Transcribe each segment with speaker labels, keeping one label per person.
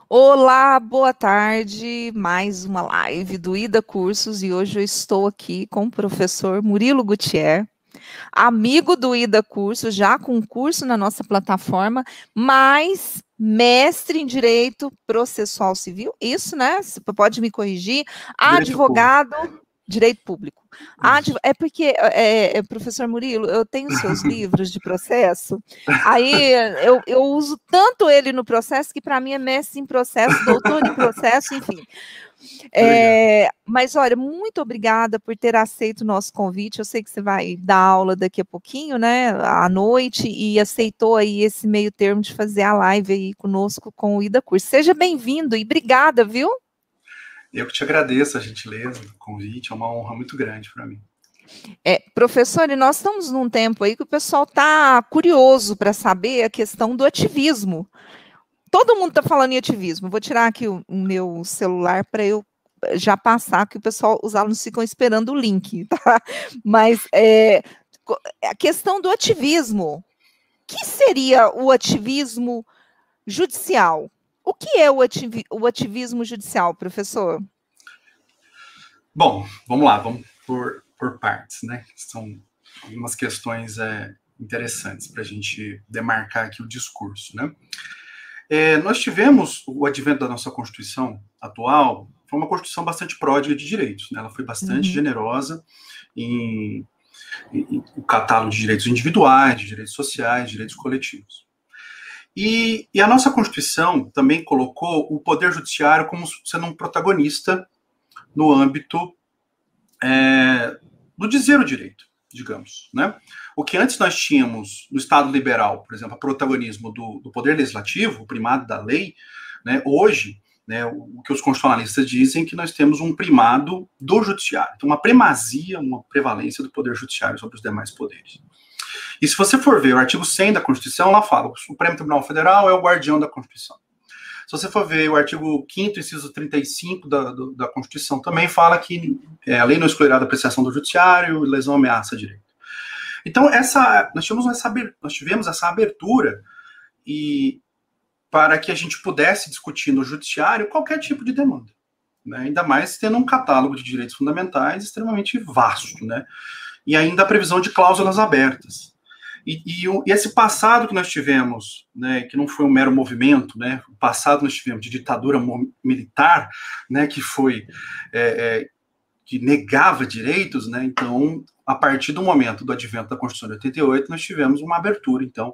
Speaker 1: Olá, boa tarde. Mais uma live do Ida Cursos e hoje eu estou aqui com o professor Murilo Gutierrez, amigo do Ida Cursos, já com curso na nossa plataforma, mas mestre em Direito Processual Civil. Isso, né? Você pode me corrigir.
Speaker 2: Direito público.
Speaker 1: Advogado, Direito Público.
Speaker 2: Isso.
Speaker 1: É porque, professor Murilo, eu tenho seus livros de processo, aí eu uso tanto ele no processo que para mim é mestre em processo, doutor em processo, enfim.
Speaker 2: Obrigado.
Speaker 1: Mas olha, muito obrigada por ter aceito o nosso convite. Eu sei que você vai dar aula daqui a pouquinho, né, à noite, e aceitou aí esse meio termo de fazer a live aí conosco com o Ida Curso. Seja bem-vindo e obrigada, viu?
Speaker 2: Eu que te agradeço a gentileza, o convite, é uma honra muito grande para mim.
Speaker 1: Professor, e nós estamos num tempo aí que o pessoal está curioso para saber a questão do ativismo. Todo mundo está falando em ativismo. Vou tirar aqui o meu celular para eu já passar, que o pessoal, os alunos ficam esperando o link, tá? Mas a questão do ativismo. O que seria o ativismo judicial? O que é o ativismo judicial, professor?
Speaker 2: Bom, vamos lá, vamos por partes, né? São algumas questões interessantes para a gente demarcar aqui o discurso, né? Nós tivemos o advento da nossa Constituição atual, foi uma Constituição bastante pródiga de direitos, né? Ela foi bastante generosa em o catálogo de direitos individuais, de direitos sociais, de direitos coletivos. E a nossa Constituição também colocou o Poder Judiciário como sendo um protagonista no âmbito do dizer o direito, digamos. Né? O que antes nós tínhamos no Estado liberal, por exemplo, o protagonismo do Poder Legislativo, o primado da lei, né, hoje, né, o que os constitucionalistas dizem é que nós temos um primado do Judiciário, então uma primazia, uma prevalência do Poder Judiciário sobre os demais poderes. E se você for ver o artigo 100 da Constituição, lá fala que o Supremo Tribunal Federal é o guardião da Constituição. Se você for ver o artigo 5º, inciso 35 da Constituição, também fala que a lei não excluirá da apreciação do judiciário, lesão ameaça direito. Então, nós tivemos essa abertura e para que a gente pudesse discutir no judiciário qualquer tipo de demanda. Né? Ainda mais tendo um catálogo de direitos fundamentais extremamente vasto, né? E ainda a previsão de cláusulas abertas. E esse passado que nós tivemos, né, que não foi um mero movimento, né, o passado nós tivemos de ditadura militar, né, que foi que negava direitos, né, então a partir do momento do advento da Constituição de 88 nós tivemos uma abertura, então,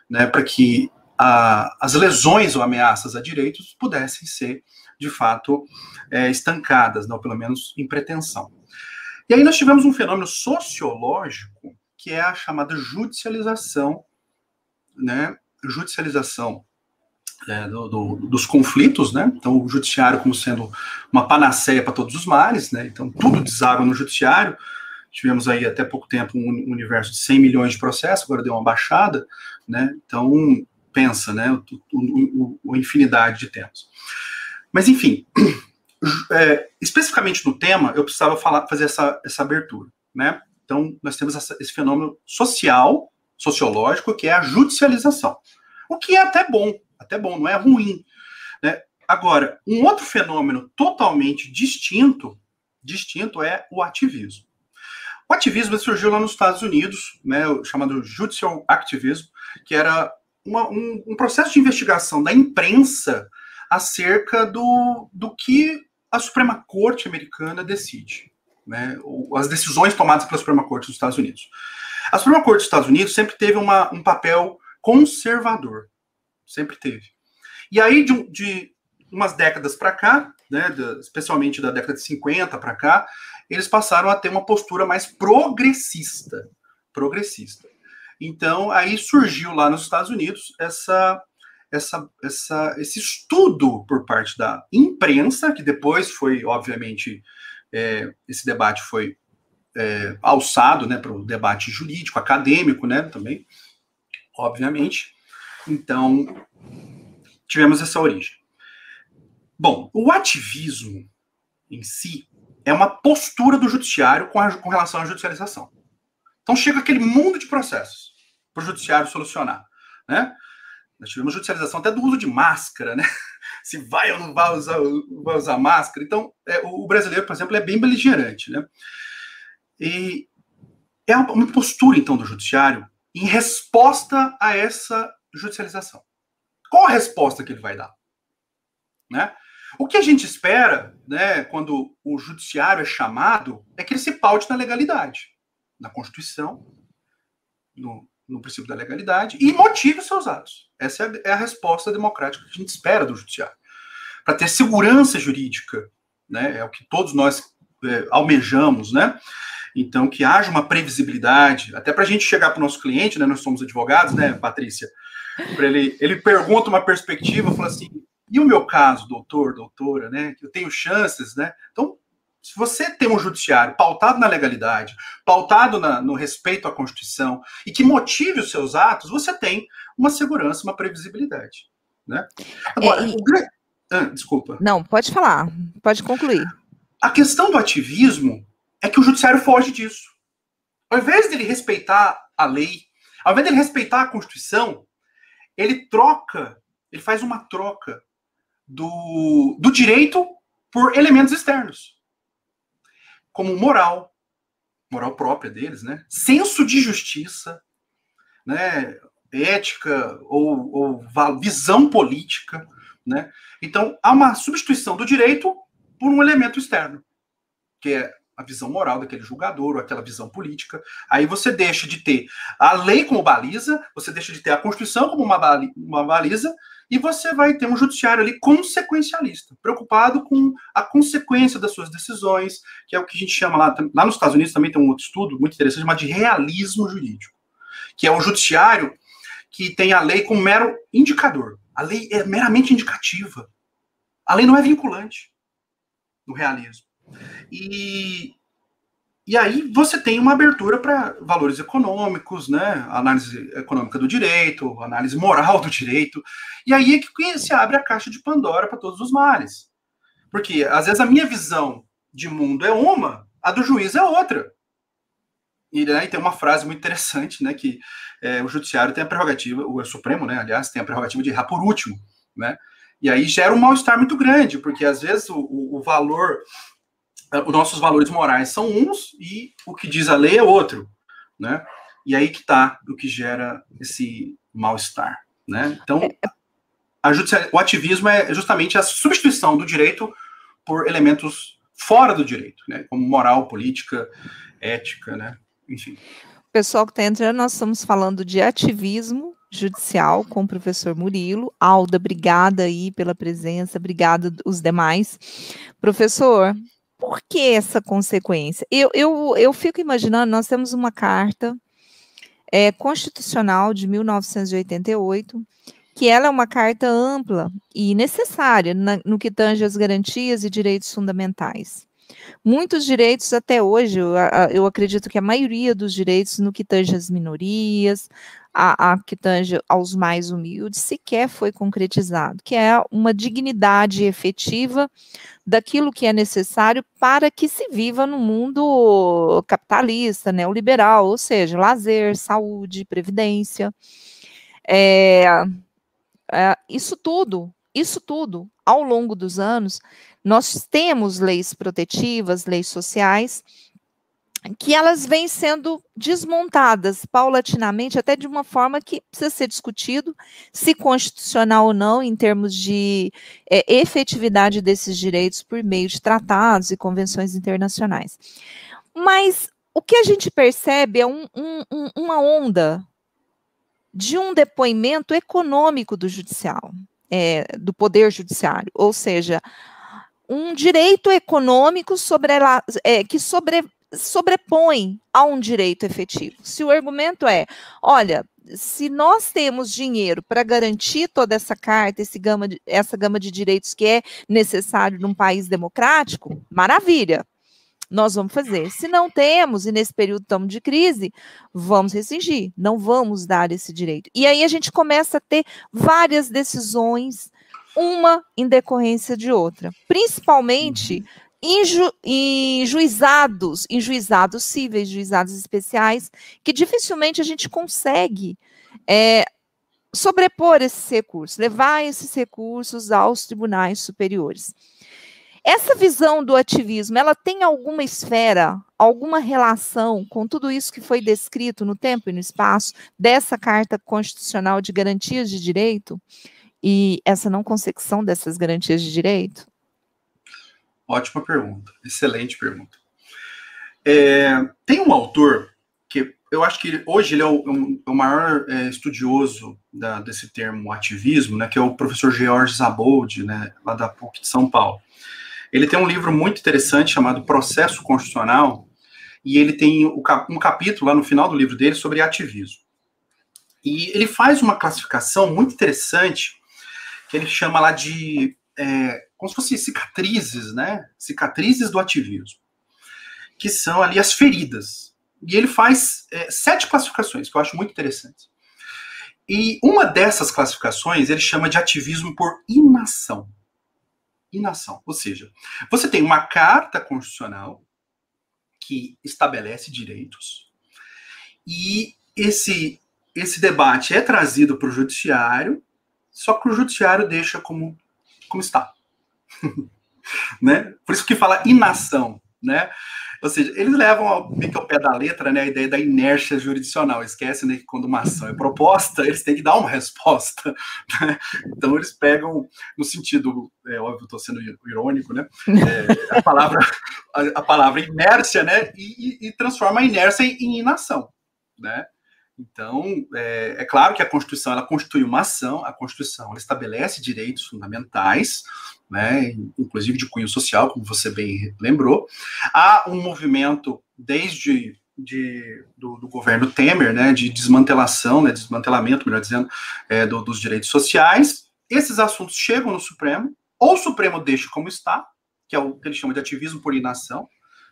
Speaker 2: né, para que as lesões ou ameaças a direitos pudessem ser de fato estancadas, não, pelo menos em pretensão. E aí nós tivemos um fenômeno sociológico que é a chamada judicialização, né? Judicialização dos conflitos, né? Então, o judiciário como sendo uma panaceia para todos os males, né? Então, tudo deságua no judiciário. Tivemos aí até pouco tempo um universo de 100 milhões de processos, agora deu uma baixada, né? Então, pensa, né? A infinidade de temas. Mas, enfim, especificamente no tema, eu precisava fazer essa abertura, né? Então, nós temos esse fenômeno sociológico, que é a judicialização. O que é até bom, não é ruim. Né? Agora, um outro fenômeno totalmente distinto é o ativismo. O ativismo surgiu lá nos Estados Unidos, né, o chamado judicial activism, que era um processo de investigação da imprensa acerca do que a Suprema Corte americana decide. Né, as decisões tomadas pela Suprema Corte dos Estados Unidos. A Suprema Corte dos Estados Unidos sempre teve um papel conservador. Sempre teve. E aí, de umas décadas para cá, né, especialmente da década de 50 para cá, eles passaram a ter uma postura mais progressista. Então, aí surgiu lá nos Estados Unidos esse estudo por parte da imprensa, que depois foi, obviamente, esse debate foi alçado, né, para o debate jurídico, acadêmico, né, também, obviamente. Então, tivemos essa origem. Bom, o ativismo em si é uma postura do judiciário com relação à judicialização. Então, chega aquele mundo de processos para o judiciário solucionar, né? Nós tivemos judicialização até do uso de máscara, né? Se vai ou não vai usar máscara. Então, o brasileiro, por exemplo, é bem beligerante, né? E é uma postura, então, do judiciário em resposta a essa judicialização. Qual a resposta que ele vai dar? Né? O que a gente espera, né, quando o judiciário é chamado, é que ele se paute na legalidade, na Constituição, no princípio da legalidade, e motive os seus atos. Essa é a resposta democrática que a gente espera do judiciário. Para ter segurança jurídica, né, é o que todos nós almejamos, né? Então, que haja uma previsibilidade, até para a gente chegar para o nosso cliente, né, nós somos advogados, né, Patrícia? Ele pergunta uma perspectiva, fala assim, e o meu caso, doutor, doutora, né, que eu tenho chances, né? Então, se você tem um judiciário pautado na legalidade, pautado no respeito à Constituição, e que motive os seus atos, você tem uma segurança, uma previsibilidade, né? Agora, desculpa.
Speaker 1: Não, pode falar, pode concluir.
Speaker 2: A questão do ativismo é que o judiciário foge disso. Ao invés dele respeitar a lei, ao invés dele respeitar a Constituição, ele faz uma troca do direito por elementos externos, como moral própria deles, né? Senso de justiça, né? Ética ou visão política, né? Então, há uma substituição do direito por um elemento externo, que é a visão moral daquele julgador, ou aquela visão política. Aí você deixa de ter a lei como baliza, você deixa de ter a Constituição como uma baliza, e você vai ter um judiciário ali consequencialista, preocupado com a consequência das suas decisões, que é o que a gente chama lá nos Estados Unidos também tem um outro estudo muito interessante, chamado de realismo jurídico, que é o judiciário que tem a lei como mero indicador. A lei é meramente indicativa. A lei não é vinculante no realismo. E aí você tem uma abertura para valores econômicos, né? Análise econômica do direito, análise moral do direito. E aí é que se abre a caixa de Pandora para todos os males. Porque, às vezes, a minha visão de mundo é uma, a do juiz é outra. E aí tem uma frase muito interessante, né? Que o judiciário tem a prerrogativa, o Supremo, né? Aliás, tem a prerrogativa de errar por último, né? E aí gera um mal-estar muito grande, porque, às vezes, o valor... Os nossos valores morais são uns e o que diz a lei é outro, né? E aí que está o que gera esse mal-estar, né? Então, o ativismo é justamente a substituição do direito por elementos fora do direito, né? Como moral, política, ética, né? Enfim.
Speaker 1: Pessoal que está entrando, nós estamos falando de ativismo judicial com o professor Murilo. Alda, obrigada aí pela presença, obrigada os demais. Professor, por que essa consequência? Eu fico imaginando, nós temos uma carta constitucional de 1988, que ela é uma carta ampla e necessária no que tange às garantias e direitos fundamentais. Muitos direitos até hoje, eu acredito que a maioria dos direitos no que tange às minorias, a que tange aos mais humildes, sequer foi concretizado, que é uma dignidade efetiva daquilo que é necessário para que se viva no mundo capitalista, neoliberal, ou seja, lazer, saúde, previdência. Isso tudo, ao longo dos anos, nós temos leis protetivas, leis sociais, que elas vêm sendo desmontadas paulatinamente, até de uma forma que precisa ser discutido, se constitucional ou não, em termos de efetividade desses direitos por meio de tratados e convenções internacionais. Mas o que a gente percebe é uma onda de um depoimento econômico do judicial, do poder judiciário, ou seja, um direito econômico que sobrepõe a um direito efetivo. Se o argumento é, olha, se nós temos dinheiro para garantir toda essa carta, essa gama de direitos que é necessário num país democrático, maravilha, nós vamos fazer. Se não temos, e nesse período estamos de crise, vamos restringir, não vamos dar esse direito. E aí a gente começa a ter várias decisões, uma em decorrência de outra, principalmente em juizados cíveis, juizados especiais, que dificilmente a gente consegue sobrepor esses recursos, levar esses recursos aos tribunais superiores. Essa visão do ativismo, ela tem alguma esfera, alguma relação com tudo isso que foi descrito no tempo e no espaço dessa Carta Constitucional de Garantias de Direito e essa não consecução dessas garantias de direito?
Speaker 2: Ótima pergunta, excelente pergunta. Tem um autor que eu acho que hoje ele é o maior estudioso desse termo ativismo, né, que é o professor Georges Abold, né, lá da PUC de São Paulo. Ele tem um livro muito interessante chamado Processo Constitucional, e ele tem um capítulo lá no final do livro dele sobre ativismo. E ele faz uma classificação muito interessante, que ele chama lá de, como se fossem cicatrizes, né? Cicatrizes do ativismo, que são ali as feridas. E ele faz 7 classificações, que eu acho muito interessantes. E uma dessas classificações, ele chama de ativismo por inação. Inação, ou seja, você tem uma carta constitucional que estabelece direitos e esse debate é trazido para o judiciário, só que o judiciário deixa como está. Né? Por isso que fala inação, né? Ou seja, eles levam meio que ao pé da letra, né, a ideia da inércia jurisdicional. Esquecem, né, que quando uma ação é proposta, eles têm que dar uma resposta. Né? Então, eles pegam, no sentido, óbvio, estou sendo irônico, né, a palavra inércia, né, e transforma a inércia em inação. Né? Então, é claro que a Constituição, ela constitui uma ação, a Constituição ela estabelece direitos fundamentais, né, inclusive de cunho social, como você bem lembrou. Há um movimento desde do governo Temer, né, de desmantelação, né, desmantelamento, melhor dizendo, dos direitos sociais. Esses assuntos chegam no Supremo, ou o Supremo deixa como está, que é o que ele chama de ativismo por inação,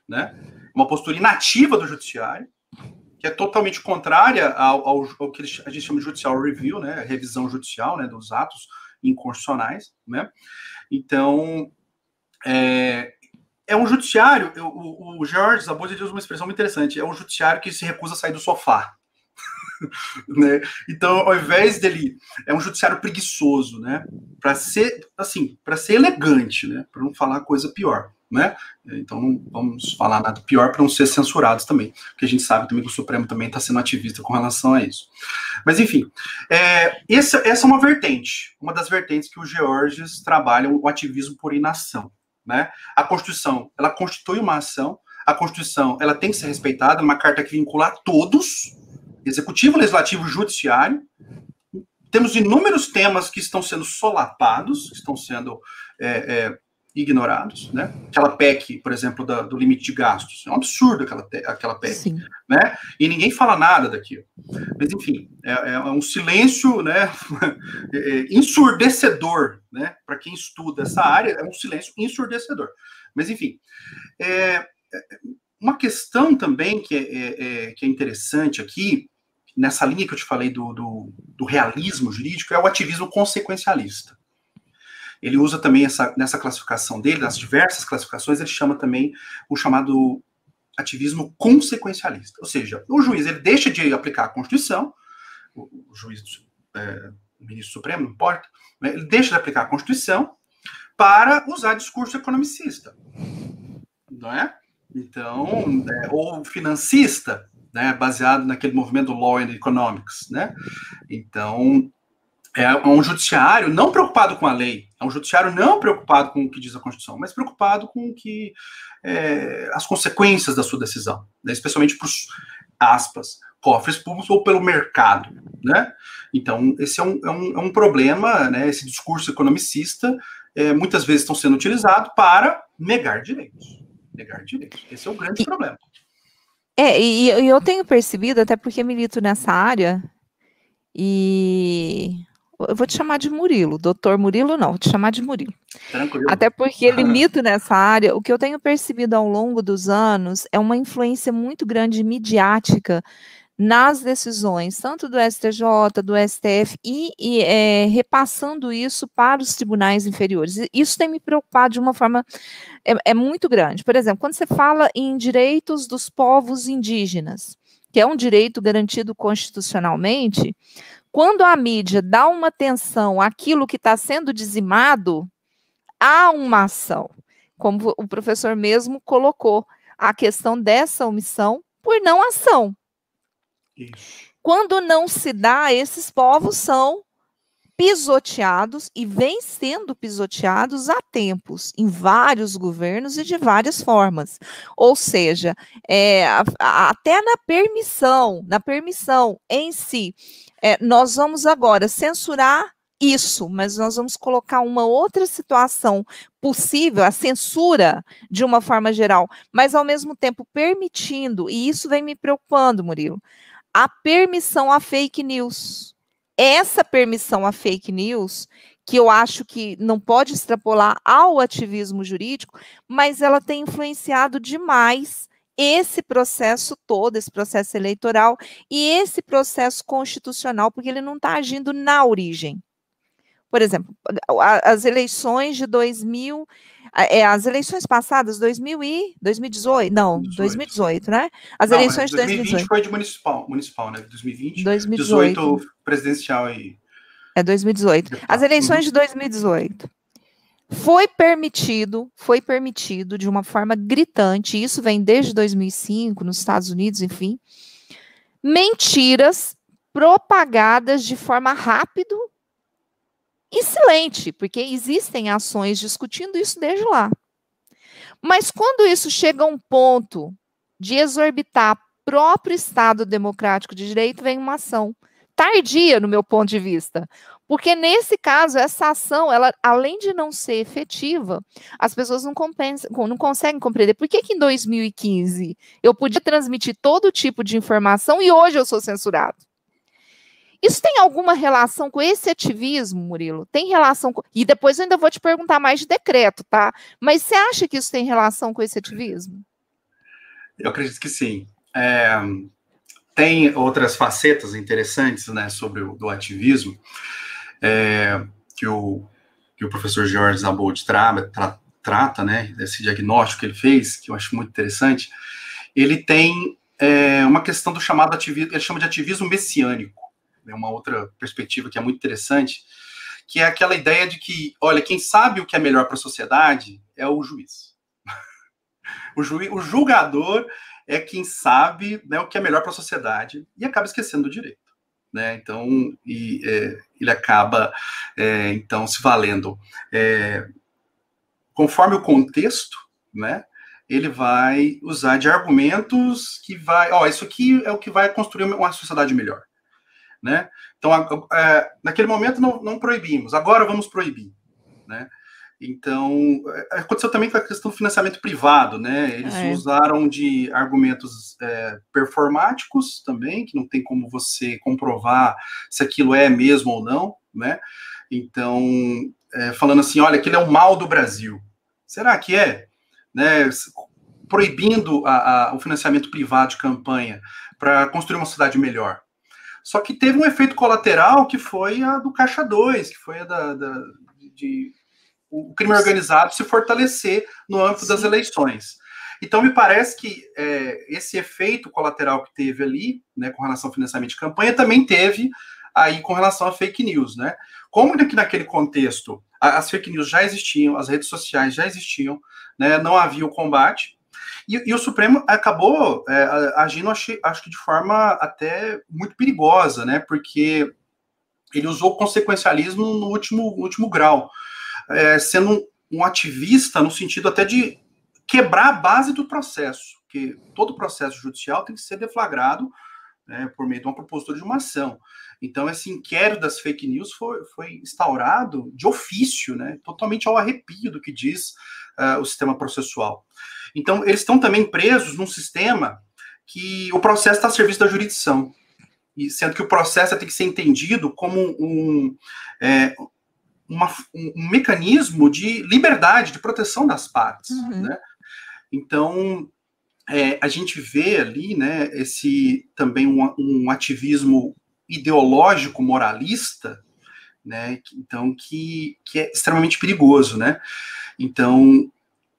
Speaker 2: né, uma postura inativa do judiciário, que é totalmente contrária ao que a gente chama de judicial review, né, revisão judicial, né, dos atos inconstitucionais, né. Então, é um judiciário, o Georges Abold usa uma expressão muito interessante, é um judiciário que se recusa a sair do sofá. Né? Então, ao invés dele, é um judiciário preguiçoso, né? Para ser, assim, para ser elegante, né? Para não falar coisa pior, né? Então, não vamos falar nada pior para não ser censurados também, porque a gente sabe também que o Supremo também está sendo ativista com relação a isso. Mas, enfim, essa é uma vertente, uma das vertentes que os Georges trabalham, o ativismo por inação, né? A Constituição, ela constitui uma ação, a Constituição, ela tem que ser respeitada, uma carta que vincula a todos, Executivo, Legislativo, Judiciário. Temos inúmeros temas que estão sendo solapados, que estão sendo ignorados, né? Aquela PEC, por exemplo, do limite de gastos. É um absurdo aquela PEC. Sim. Né? E ninguém fala nada daquilo. Mas, enfim, é um silêncio, né, ensurdecedor, né? Para quem estuda essa área, é um silêncio ensurdecedor. Mas, enfim, uma questão também que é interessante aqui, nessa linha que eu te falei do realismo jurídico, é o ativismo consequencialista. Ele usa também nessa classificação dele, nas diversas classificações, ele chama também o chamado ativismo consequencialista. Ou seja, o juiz ele deixa de aplicar a Constituição, o juiz, o ministro Supremo, não importa, né, ele deixa de aplicar a Constituição para usar discurso economicista. Não é? Então, ou financista, né, baseado naquele movimento Law and Economics, né? Então, é um judiciário não preocupado com a lei, é um judiciário não preocupado com o que diz a Constituição, mas preocupado com o que as consequências da sua decisão, né, especialmente para os, aspas, cofres públicos ou pelo mercado, né? Então, esse é um problema, né? Esse discurso economicista muitas vezes estão sendo utilizados para negar direitos. Negar direitos. Esse é o grande problema.
Speaker 1: E eu tenho percebido, até porque milito nessa área, e eu vou te chamar de Murilo, doutor Murilo não, vou te chamar de Murilo.
Speaker 2: Tranquilo.
Speaker 1: Até porque milito nessa área, o que eu tenho percebido ao longo dos anos é uma influência muito grande midiática nas decisões, tanto do STJ, do STF, e repassando isso para os tribunais inferiores. Isso tem me preocupado de uma forma muito grande. Por exemplo, quando você fala em direitos dos povos indígenas, que é um direito garantido constitucionalmente, quando a mídia dá uma atenção àquilo que está sendo dizimado, há uma ação. Como o professor mesmo colocou, a questão dessa omissão por não ação.
Speaker 2: Isso.
Speaker 1: Quando não se dá, esses povos são pisoteados e vêm sendo pisoteados há tempos, em vários governos e de várias formas. Ou seja, até na permissão em si, nós vamos agora censurar isso, mas nós vamos colocar uma outra situação possível, a censura de uma forma geral, mas ao mesmo tempo permitindo, e isso vem me preocupando, Murilo, a permissão à fake news. Essa permissão à fake news, que eu acho que não pode extrapolar ao ativismo jurídico, mas ela tem influenciado demais esse processo todo, esse processo eleitoral e esse processo constitucional, porque ele não está agindo na origem. Por exemplo, as eleições de 2000, as eleições passadas, 2018, não, 2018, né? As
Speaker 2: não,
Speaker 1: eleições de
Speaker 2: 2020
Speaker 1: 2018.
Speaker 2: foi de municipal, né? 2020,
Speaker 1: 2018.
Speaker 2: 18 presidencial e...
Speaker 1: 2018. As eleições de 2018. Foi permitido de uma forma gritante, isso vem desde 2005, nos Estados Unidos, enfim, mentiras propagadas de forma rápida e silente, porque existem ações discutindo isso desde lá. Mas quando isso chega a um ponto de exorbitar próprio Estado democrático de direito, vem uma ação tardia, no meu ponto de vista. Porque, nesse caso, essa ação, ela, além de não ser efetiva, as pessoas não conseguem compreender. Por que em 2015 eu podia transmitir todo tipo de informação e hoje eu sou censurado? Isso tem alguma relação com esse ativismo, Murilo? Tem relação com... E depois eu ainda vou te perguntar mais de decreto, tá? Mas você acha que isso tem relação com esse ativismo?
Speaker 2: Eu acredito que sim. Tem outras facetas interessantes, né, sobre o ativismo, que o professor Jorge Zabold trata, né, desse diagnóstico que ele fez, que eu acho muito interessante. Ele tem uma questão do chamado ativismo, ele chama de ativismo messiânico. É uma outra perspectiva que é muito interessante, que é aquela ideia de que, olha, quem sabe o que é melhor para a sociedade é o juiz. O julgador é quem sabe, né, o que é melhor para a sociedade e acaba esquecendo do direito, né? Então, ele acaba, então, se valendo conforme o contexto, né? Ele vai usar de argumentos que vai, isso aqui é o que vai construir uma sociedade melhor, né? Então, naquele momento não proibimos, agora vamos proibir, né? Então, aconteceu também com a questão do financiamento privado, né? Eles usaram de argumentos performáticos também, que não tem como você comprovar se aquilo é mesmo ou não, né? Então, falando assim, olha, aquilo é o mal do Brasil. Será que é? Né? Proibindo o financiamento privado de campanha para construir uma cidade melhor. Só que teve um efeito colateral que foi a do Caixa 2, que foi a o crime organizado se fortalecer no âmbito das eleições. Então, me parece que esse efeito colateral que teve ali, né, com relação ao financiamento de campanha, também teve aí com relação a fake news, né? Como que naquele contexto as fake news já existiam, as redes sociais já existiam, né, não havia o combate, e o Supremo acabou agindo, acho que de forma até muito perigosa, né? Porque ele usou o consequencialismo no último grau, sendo um ativista no sentido até de quebrar a base do processo, que todo processo judicial tem que ser deflagrado, né, por meio de uma propositura de uma ação. Então, esse inquérito das fake news foi instaurado de ofício, né, totalmente ao arrepio do que diz o sistema processual. Então, eles estão também presos num sistema que o processo está a serviço da jurisdição, e sendo que o processo tem que ser entendido como um mecanismo de liberdade, de proteção das partes, né? Então, a gente vê ali, né, também um ativismo ideológico moralista, né, então, que é extremamente perigoso, né? Então,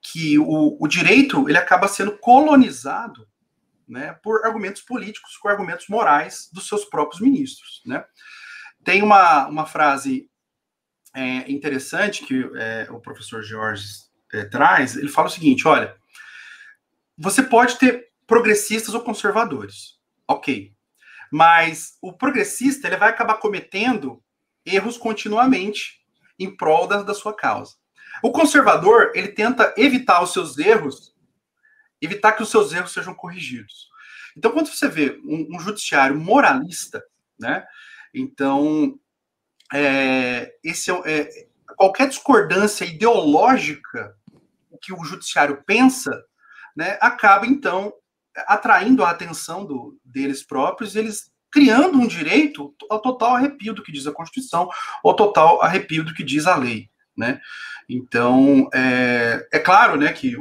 Speaker 2: que o direito, ele acaba sendo colonizado né, por argumentos políticos, por argumentos morais dos seus próprios ministros, né? Tem uma frase interessante que o professor Jorge traz. Ele fala o seguinte: olha, você pode ter progressistas ou conservadores, ok, mas o progressista ele vai acabar cometendo erros continuamente em prol da sua causa. O conservador, ele tenta evitar os seus erros, evitar que os seus erros sejam corrigidos. Então, quando você vê um judiciário moralista, né, então, qualquer discordância ideológica que o judiciário pensa, né, acaba, então, atraindo a atenção deles próprios, eles criando um direito ao total arrepio do que diz a Constituição, ao total arrepio do que diz a lei, né? Então, é claro, né, que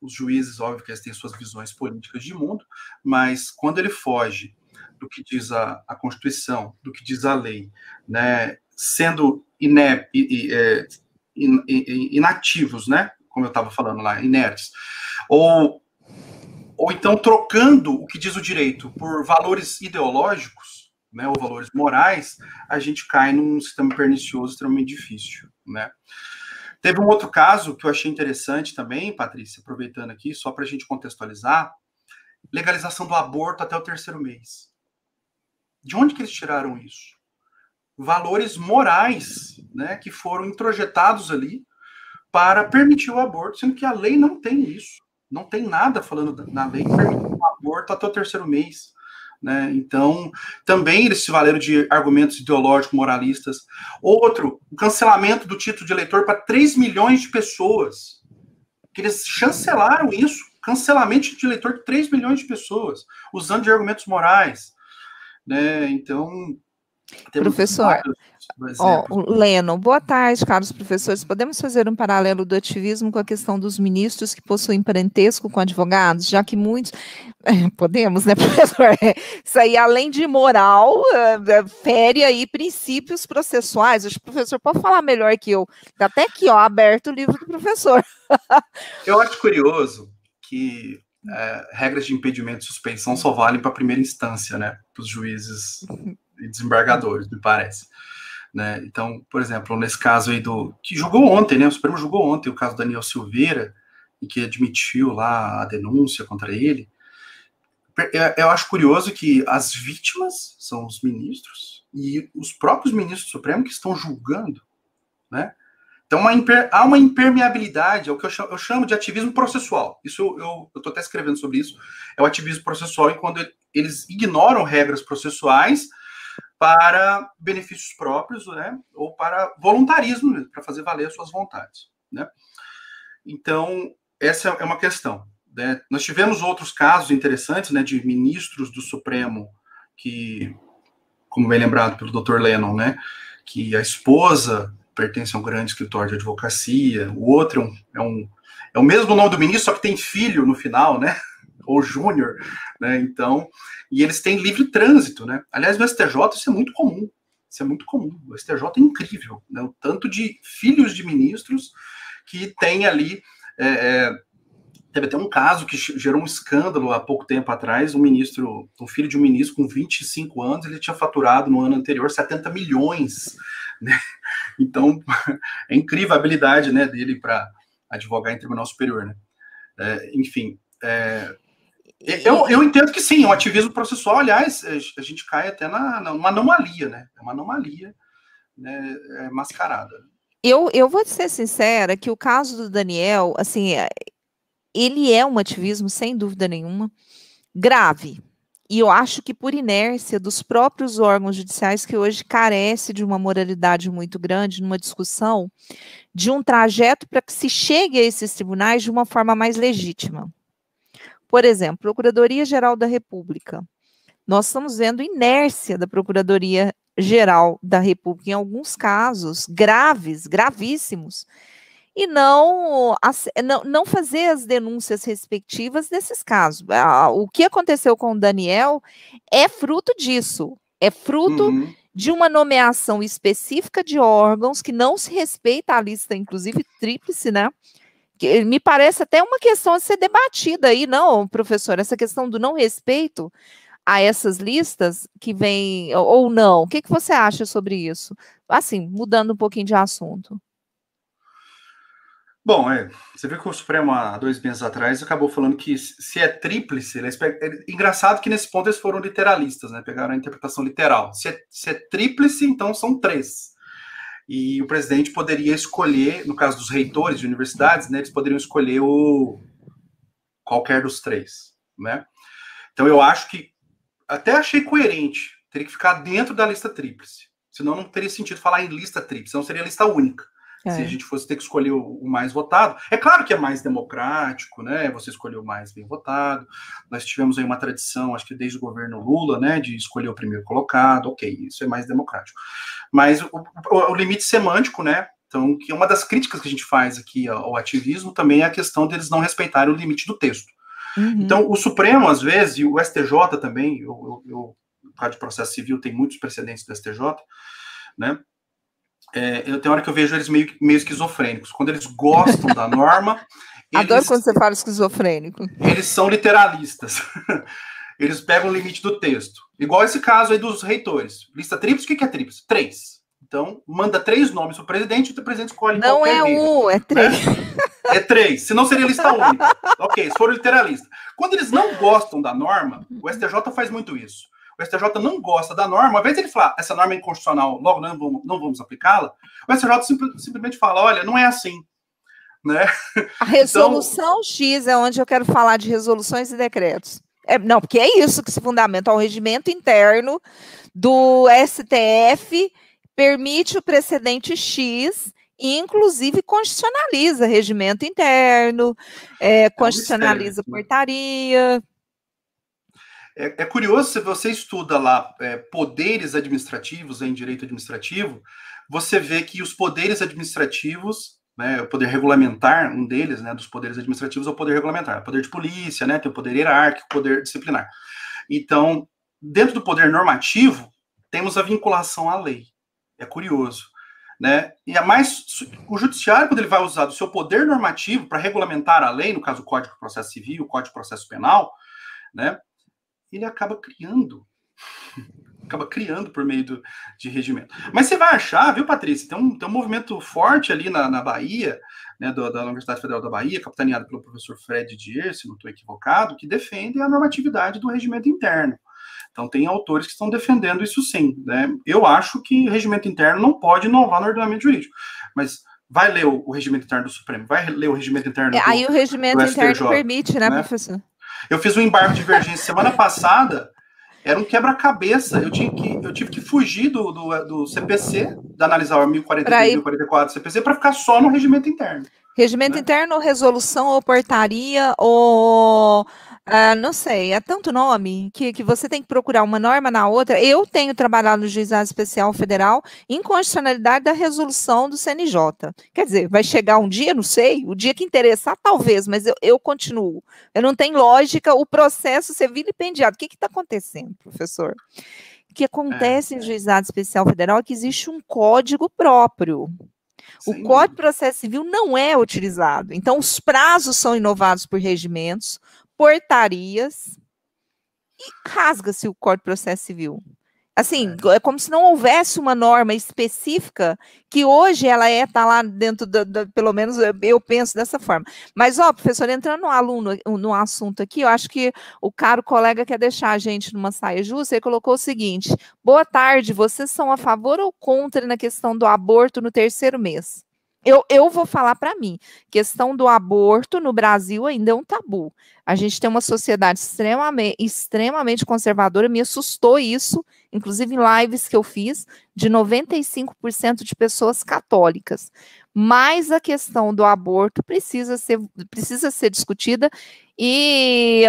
Speaker 2: os juízes, óbvio que eles têm suas visões políticas de mundo, mas quando ele foge do que diz a Constituição, do que diz a lei, né, sendo inativos, né, como eu estava falando lá, inertes, ou então trocando o que diz o direito por valores ideológicos, né, ou valores morais, a gente cai num sistema pernicioso extremamente difícil, né. Teve um outro caso que eu achei interessante também, Patrícia, aproveitando aqui, só para a gente contextualizar, legalização do aborto até o 3º mês. De onde que eles tiraram isso? Valores morais, né, que foram introjetados ali para permitir o aborto, sendo que a lei não tem isso. Não tem nada falando na lei que permite o aborto até o 3º mês. Né? Então, também eles se valeram de argumentos ideológicos, moralistas. Outro, o cancelamento do título de eleitor para 3 milhões de pessoas. Que eles chancelaram isso, cancelamento de eleitor de 3 milhões de pessoas, usando de argumentos morais. Né? Então,
Speaker 1: professor, Lennon, boa tarde, caros professores. Podemos fazer um paralelo do ativismo com a questão dos ministros que possuem parentesco com advogados, já que muitos... Podemos, né, professor? Isso aí, além de moral, fere aí princípios processuais. Acho que o professor pode falar melhor que eu. Está até aqui, ó, aberto o livro do professor.
Speaker 2: Eu acho curioso que regras de impedimento e suspensão só valem para a primeira instância, né, para os juízes e desembargadores, me parece. Né? Então, por exemplo, nesse caso aí que julgou ontem, né, o Supremo julgou ontem o caso do Daniel Silveira, e que admitiu lá a denúncia contra ele. Eu acho curioso que as vítimas são os ministros e os próprios ministros do Supremo que estão julgando, né? Então, há uma impermeabilidade, é o que eu chamo de ativismo processual. Isso eu estou até escrevendo sobre isso. É o ativismo processual, e quando eles ignoram regras processuais para benefícios próprios, né, ou para voluntarismo, para fazer valer as suas vontades, né? Então, essa é uma questão. Né? Nós tivemos outros casos interessantes, né, de ministros do Supremo que, como bem lembrado pelo Dr. Lennon, né, que a esposa pertence a um grande escritório de advocacia, o outro é o mesmo nome do ministro, só que tem filho no final, né, ou júnior, né, então, e eles têm livre trânsito, né, aliás, no STJ isso é muito comum, o STJ é incrível, né, o tanto de filhos de ministros que tem ali, teve até um caso que gerou um escândalo há pouco tempo atrás, um filho de um ministro com 25 anos, ele tinha faturado no ano anterior 70 milhões, né? Então, é incrível a habilidade, né, dele para advogar em tribunal superior, né? Enfim, eu entendo que sim, é um ativismo processual, aliás, a gente cai até numa anomalia, né? É uma anomalia, né, mascarada.
Speaker 1: Eu vou ser sincera que o caso do Daniel, assim, ele é um ativismo, sem dúvida nenhuma, grave. E eu acho que por inércia dos próprios órgãos judiciais, que hoje carece de uma moralidade muito grande, numa discussão de um trajeto para que se chegue a esses tribunais de uma forma mais legítima. Por exemplo, Procuradoria-Geral da República. Nós estamos vendo inércia da Procuradoria-Geral da República, em alguns casos graves, gravíssimos, e não fazer as denúncias respectivas nesses casos. O que aconteceu com o Daniel é fruto disso, é fruto de uma nomeação específica de órgãos que não se respeita a lista, inclusive tríplice, né? Me parece até uma questão a ser debatida aí, não, professor? Essa questão do não respeito a essas listas que vem, ou não. O que você acha sobre isso? Assim, mudando um pouquinho de assunto.
Speaker 2: Bom, você viu que o Supremo, há 2 meses atrás, acabou falando que se é tríplice, engraçado que nesse ponto eles foram literalistas, né? Pegaram a interpretação literal. Se é tríplice, então são 3. E o presidente poderia escolher, no caso dos reitores de universidades, né? Eles poderiam escolher qualquer dos 3, né? Então eu acho que, até achei coerente, teria que ficar dentro da lista tríplice. Senão não teria sentido falar em lista tríplice, não seria lista única. Se a gente fosse ter que escolher o mais votado. É claro que é mais democrático, né? Você escolheu o mais bem votado. Nós tivemos aí uma tradição, acho que desde o governo Lula, né? De escolher o primeiro colocado. Ok, isso é mais democrático. Mas o limite semântico, né? Então, que uma das críticas que a gente faz aqui ao ativismo também é a questão deles não respeitarem o limite do texto. Então, o Supremo, às vezes, e o STJ também, o Código de Processo Civil tem muitos precedentes do STJ, né? Tem hora que eu vejo eles meio esquizofrênicos. Quando eles gostam da norma...
Speaker 1: Adoro quando você fala esquizofrênico.
Speaker 2: Eles são literalistas. Eles pegam o limite do texto. Igual esse caso aí dos reitores. Lista tríplice, o que é tríplice? 3. Então, manda 3 nomes para o presidente e o presidente escolhe
Speaker 1: não qualquer
Speaker 2: deles.
Speaker 1: Não é 1, é 3.
Speaker 2: Né? É 3, senão seria lista única. Ok, se for literalista. Quando eles não gostam da norma, o STJ faz muito isso. O STJ não gosta da norma, ao invés de ele falar, essa norma é inconstitucional, logo não vamos aplicá-la, o STJ simplesmente fala, olha, não é assim. Né?
Speaker 1: A resolução então, X é onde eu quero falar de resoluções e decretos. Não, porque é isso que se fundamenta. O regimento interno do STF permite o precedente X e, inclusive, constitucionaliza regimento interno, constitucionaliza portaria.
Speaker 2: É curioso, se você estuda lá poderes administrativos em direito administrativo, você vê que os poderes administrativos, né, o poder regulamentar, um deles, né, dos poderes administrativos é o poder regulamentar, o poder de polícia, né, tem o poder hierárquico, o poder disciplinar. Então, dentro do poder normativo, temos a vinculação à lei. É curioso, né? E o judiciário, quando ele vai usar do seu poder normativo para regulamentar a lei, no caso o Código de Processo Civil, o Código de Processo Penal, né, ele acaba criando por meio de regimento. Mas você vai achar, viu, Patrícia, tem um movimento forte ali na Bahia, né, da Universidade Federal da Bahia, capitaneado pelo professor Fred Dier, se não estou equivocado, que defende a normatividade do regimento interno. Então, tem autores que estão defendendo isso sim, né? Eu acho que o regimento interno não pode inovar no ordenamento jurídico, mas vai ler o regimento interno do Supremo, vai ler o regimento interno do
Speaker 1: aí o regimento interno permite, né, professor?
Speaker 2: Eu fiz um embargo de divergência semana passada, era um quebra-cabeça. Eu tive que fugir do CPC, de analisar o 1043 e 1044 do CPC, para ficar só no regimento interno.
Speaker 1: Regimento interno, resolução ou portaria, ou não sei, é tanto nome que você tem que procurar uma norma na outra. Eu tenho trabalhado no Juizado Especial Federal em constitucionalidade da resolução do CNJ. Quer dizer, vai chegar um dia, não sei, o dia que interessar, talvez, mas eu continuo. Eu não tenho lógica o processo ser vilipendiado. O que está acontecendo, professor? O que acontece em Juizado Especial Federal é que existe um código próprio. O Código de Processo Civil não é utilizado. Então, os prazos são inovados por regimentos, portarias, e rasga-se o Código de Processo Civil. Assim, é como se não houvesse uma norma específica que hoje ela está lá dentro, pelo menos eu penso dessa forma. Mas, professor, entrando no assunto aqui, eu acho que o caro colega quer deixar a gente numa saia justa, ele colocou o seguinte: boa tarde, vocês são a favor ou contra na questão do aborto no 3º mês? Eu vou falar para mim, questão do aborto no Brasil ainda é um tabu. A gente tem uma sociedade extremamente conservadora, me assustou isso, inclusive em lives que eu fiz, de 95% de pessoas católicas. Mas a questão do aborto precisa ser discutida e,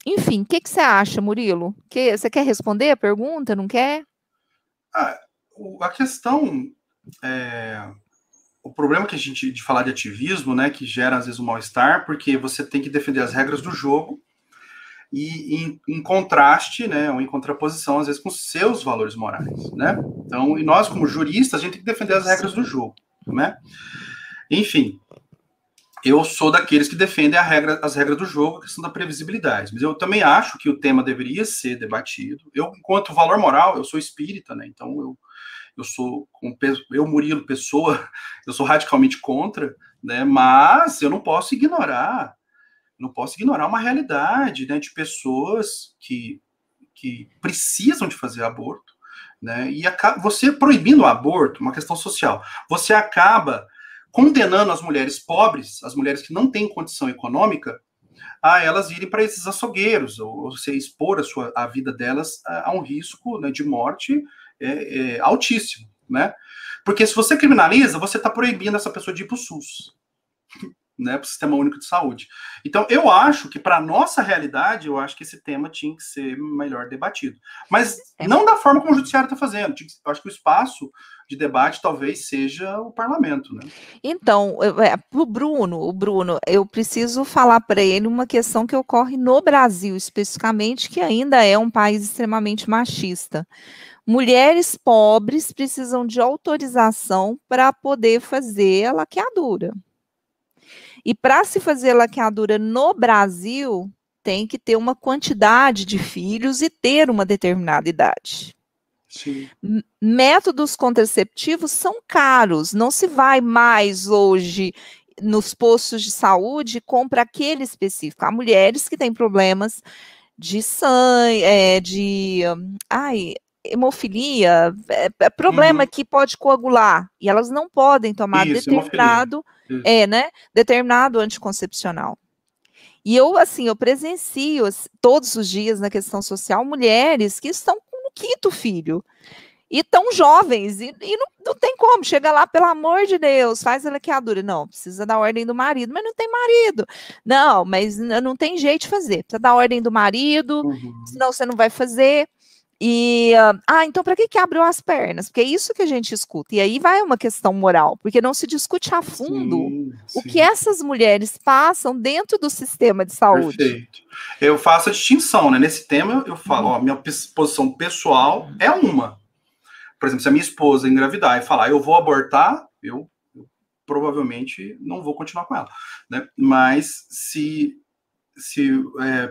Speaker 1: enfim, o que você acha, Murilo? Você quer responder a pergunta, não quer?
Speaker 2: A questão o problema que a gente de falar de ativismo, né, que gera às vezes um mal-estar, porque você tem que defender as regras do jogo e em contraste, né, ou em contraposição às vezes com seus valores morais, né? Então, e nós como juristas, a gente tem que defender as regras do jogo, né? Enfim, eu sou daqueles que defendem as regras do jogo, a questão da previsibilidade. Mas eu também acho que o tema deveria ser debatido. Eu, enquanto valor moral, eu sou espírita, né? Então eu sou, Murilo, pessoa, eu sou radicalmente contra, né? Mas eu não posso ignorar uma realidade, né, de pessoas que precisam de fazer aborto, né? E você proibindo o aborto, uma questão social, você acaba condenando as mulheres pobres, as mulheres que não têm condição econômica, a elas irem para esses açougueiros, ou você expor a vida delas a um risco, né, de morte altíssimo, né? Porque se você criminaliza, você está proibindo essa pessoa de ir para o SUS, né, para o Sistema Único de Saúde. Então, eu acho que, para a nossa realidade, eu acho que esse tema tinha que ser melhor debatido. Mas não da forma como o Judiciário está fazendo. Eu acho que o espaço de debate talvez seja o parlamento, né?
Speaker 1: Então, o Bruno, eu preciso falar para ele uma questão que ocorre no Brasil, especificamente, que ainda é um país extremamente machista. Mulheres pobres precisam de autorização para poder fazer a laqueadura. E para se fazer laqueadura no Brasil, tem que ter uma quantidade de filhos e ter uma determinada idade.
Speaker 2: Sim.
Speaker 1: Métodos contraceptivos são caros, não se vai mais hoje nos postos de saúde e compra aquele específico. Há mulheres que têm problemas de sangue, hemofilia, problema que pode coagular, e elas não podem tomar determinado anticoncepcional. E eu presencio todos os dias na questão social mulheres que estão com o quinto filho, e tão jovens, e não tem como, chega lá, pelo amor de Deus, faz a laqueadura. Não, precisa da ordem do marido, mas não tem marido. Não, mas não tem jeito de fazer, precisa da ordem do marido, senão você não vai fazer. E, então para que abriu as pernas? Porque é isso que a gente escuta. E aí vai uma questão moral, porque não se discute a fundo o que essas mulheres passam dentro do sistema de saúde.
Speaker 2: Perfeito. Eu faço a distinção, né? Nesse tema eu falo, minha posição pessoal é uma. Por exemplo, se a minha esposa engravidar e falar, eu vou abortar, eu provavelmente não vou continuar com ela, né? Mas se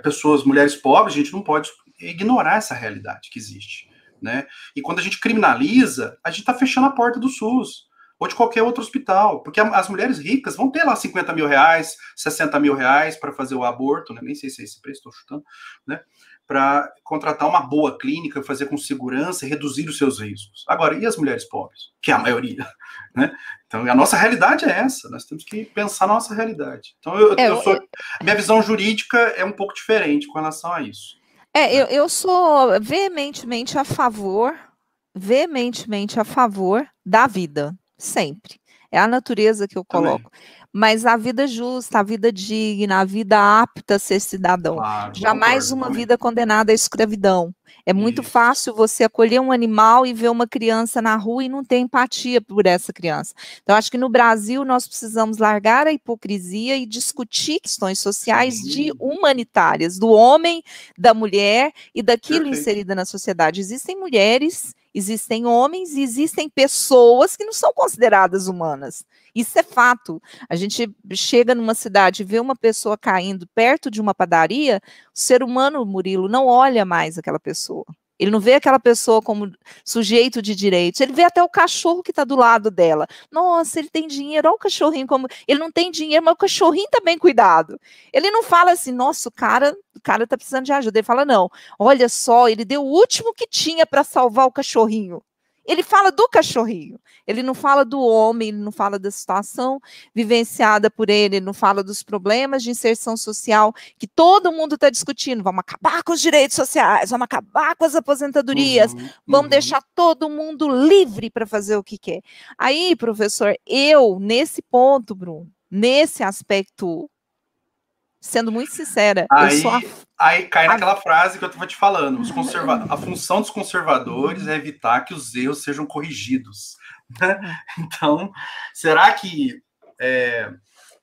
Speaker 2: pessoas, mulheres pobres, a gente não pode ignorar essa realidade que existe, né? E quando a gente criminaliza, a gente está fechando a porta do SUS ou de qualquer outro hospital, porque as mulheres ricas vão ter lá 50 mil reais, 60 mil reais para fazer o aborto, né? Nem sei se é esse preço, estou chutando, né? Para contratar uma boa clínica, fazer com segurança e reduzir os seus riscos. Agora, e as mulheres pobres? Que é a maioria, né? Então, a nossa realidade é essa, nós temos que pensar na nossa realidade. Então, minha visão jurídica é um pouco diferente com relação a isso.
Speaker 1: Eu sou veementemente a favor da vida, sempre. É a natureza que eu coloco. Também. Mas a vida justa, a vida digna, a vida apta a ser cidadão. Claro, jamais uma vida condenada à escravidão. É muito fácil você acolher um animal e ver uma criança na rua e não ter empatia por essa criança. Então, acho que no Brasil nós precisamos largar a hipocrisia e discutir questões sociais humanitárias, do homem, da mulher e daquilo inserido na sociedade. Existem mulheres, existem homens e existem pessoas que não são consideradas humanas. Isso é fato. A gente chega numa cidade e vê uma pessoa caindo perto de uma padaria, o ser humano, Murilo, não olha mais aquela pessoa. Ele não vê aquela pessoa como sujeito de direitos, ele vê até o cachorro que está do lado dela. Nossa, ele tem dinheiro, olha o cachorrinho como... Ele não tem dinheiro, mas o cachorrinho está bem cuidado. Ele não fala assim, nossa, o cara está precisando de ajuda. Ele fala, não, olha só, ele deu o último que tinha para salvar o cachorrinho. Ele fala do cachorrinho, ele não fala do homem, ele não fala da situação vivenciada por ele não fala dos problemas de inserção social que todo mundo está discutindo. Vamos acabar com os direitos sociais, vamos acabar com as aposentadorias, vamos deixar todo mundo livre para fazer o que quer. Aí, professor, nesse ponto, Bruno, nesse aspecto, sendo muito sincera,
Speaker 2: aí cai naquela frase que eu estava te falando, a função dos conservadores é evitar que os erros sejam corrigidos. Né? Então, será que